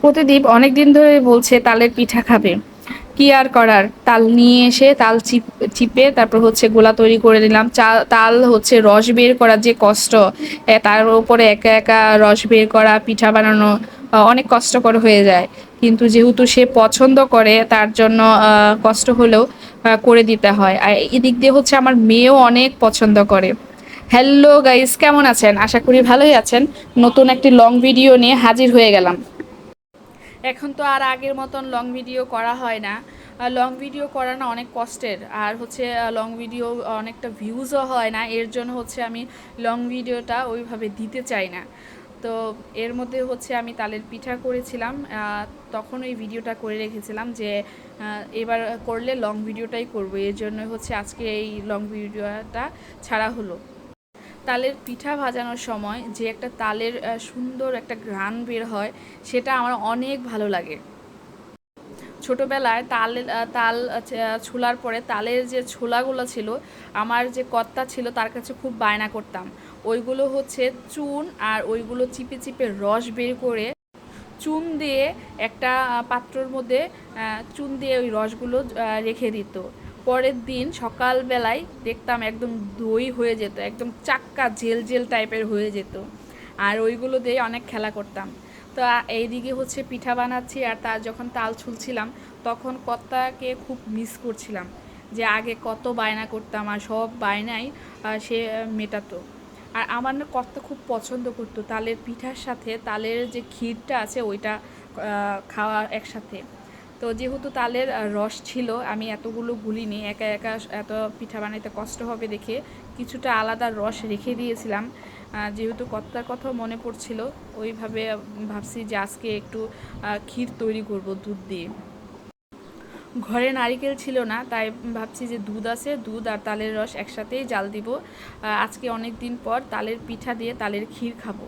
প্রতিদীপ অনেক দিন ধরে বলছে তালের পিঠা খাবে। কি আর করার, তাল নিয়ে এসে তাল চিপে তারপর হচ্ছে গোলা তৈরি করে নিলাম। তাল হচ্ছে রস বের করার যে কষ্ট, তার উপরে একা একা রস বের করা পিঠা বানানো অনেক কষ্টকর হয়ে যায়। কিন্তু যেহেতু সে পছন্দ করে তার জন্য কষ্ট হলেও করে দিতে হয়। আর এদিক দিয়ে হচ্ছে আমার মেয়েও অনেক পছন্দ করে। হ্যালো গাইস, কেমন আছেন? আশা করি ভালোই আছেন। নতুন একটি লং ভিডিও নিয়ে হাজির হয়ে গেলাম। এখন তো আর আগের মতন লং ভিডিও করা হয় না। লং ভিডিও করা না অনেক কষ্টের, আর হচ্ছে লং ভিডিও অনেকটা ভিউজও হয় না, এর জন্য হচ্ছে আমি লং ভিডিওটা ওইভাবে দিতে চাই না। তো এর মধ্যে হচ্ছে আমি তালের পিঠা করেছিলাম, তখন ওই ভিডিওটা করে রেখেছিলাম যে এবার করলে লং ভিডিওটাই করব, এর জন্য হচ্ছে আজকে এই লং ভিডিওটা ছাড়া হলো। তালের পিঠা ভাজানোর সময় যে একটা তালের সুন্দর একটা ঘ্রাণ বের হয়, সেটা আমার অনেক ভালো লাগে। ছোটোবেলায় তাল ছোলার পরে তালের যে ছোলাগুলো ছিল, আমার যে কর্তা ছিল তার কাছে খুব বায়না করতাম। ওইগুলো হচ্ছে চুন আর ওইগুলো চিপে চিপে রস বের করে চুন দিয়ে একটা পাত্রর মধ্যে চুন দিয়ে ওই রসগুলো রেখে দিত। পরের দিন সকালবেলায় দেখতাম একদম দই হয়ে যেত, একদম চাক্কা জেল জেল টাইপের হয়ে যেত। আর ওইগুলো দিয়ে অনেক খেলা করতাম। তো এইদিকে হচ্ছে পিঠা বানাচ্ছি আর তার যখন তাল ছুলছিলাম, তখন কর্তাকে খুব মিস করছিলাম, যে আগে কত বায়না করতাম আর সব বায়নাই সে মেটাতো। আর আমার না কর্তা খুব পছন্দ করতো তালের পিঠার সাথে তালের যে ক্ষীরটা আছে ওইটা খাওয়া একসাথে। তো যেহেতু তালের রস ছিল, আমি এতগুলো গুলিনি, একা একা এত পিঠা বানাইতে কষ্ট হবে দেখে কিছুটা আলাদা রস রেখে দিয়েছিলাম। যেহেতু কর্তার কথা মনে পড়ছিল, ওইভাবে ভাবছি যে আজকে একটু ক্ষীর তৈরি করব দুধ দিয়ে। ঘরে নারিকেল ছিল না, তাই ভাবছি যে দুধ আছে, দুধ আর তালের রস একসাথেই জাল দিব। আজকে অনেক দিন পর তালের পিঠা দিয়ে তালের ক্ষীর খাবো।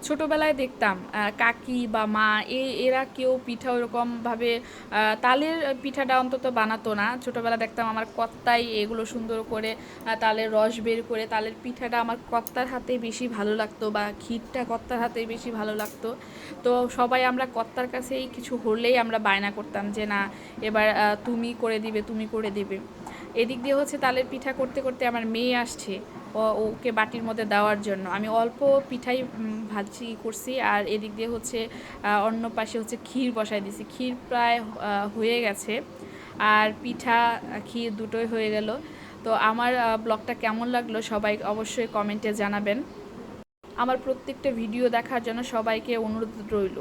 ছোটোবেলায় দেখতাম কাকি বা মা এরা কেউ পিঠা ওরকমভাবে তালের পিঠাটা অন্তত বানাতো না। ছোটোবেলা দেখতাম আমার কর্তাই এগুলো সুন্দর করে তালের রস বের করে তালের পিঠাটা আমার কর্তার হাতেই বেশি ভালো লাগতো, বা ক্ষীরটা কর্তার হাতেই বেশি ভালো লাগতো। তো সবাই আমরা কর্তার কাছেই কিছু হলেই আমরা বায়না করতাম যে না, এবার তুমি করে দিবে, তুমি করে দিবে। এদিক দিয়ে হচ্ছে তালের পিঠা করতে করতে আমার মেয়ে আসছে ওকে বাটির মধ্যে দেওয়ার জন্য। আমি অল্প পিঠাই ভাজি করছি, আর এদিক দিয়ে হচ্ছে অন্য পাশে হচ্ছে ক্ষীর বসাই দিছি। ক্ষীর প্রায় হয়ে গেছে, আর পিঠা ক্ষীর দুটোই হয়ে গেল। তো আমার ব্লগটা কেমন লাগলো সবাই অবশ্যই কমেন্টে জানাবেন। আমার প্রত্যেকটা ভিডিও দেখার জন্য সবাইকে অনুরোধ রইল।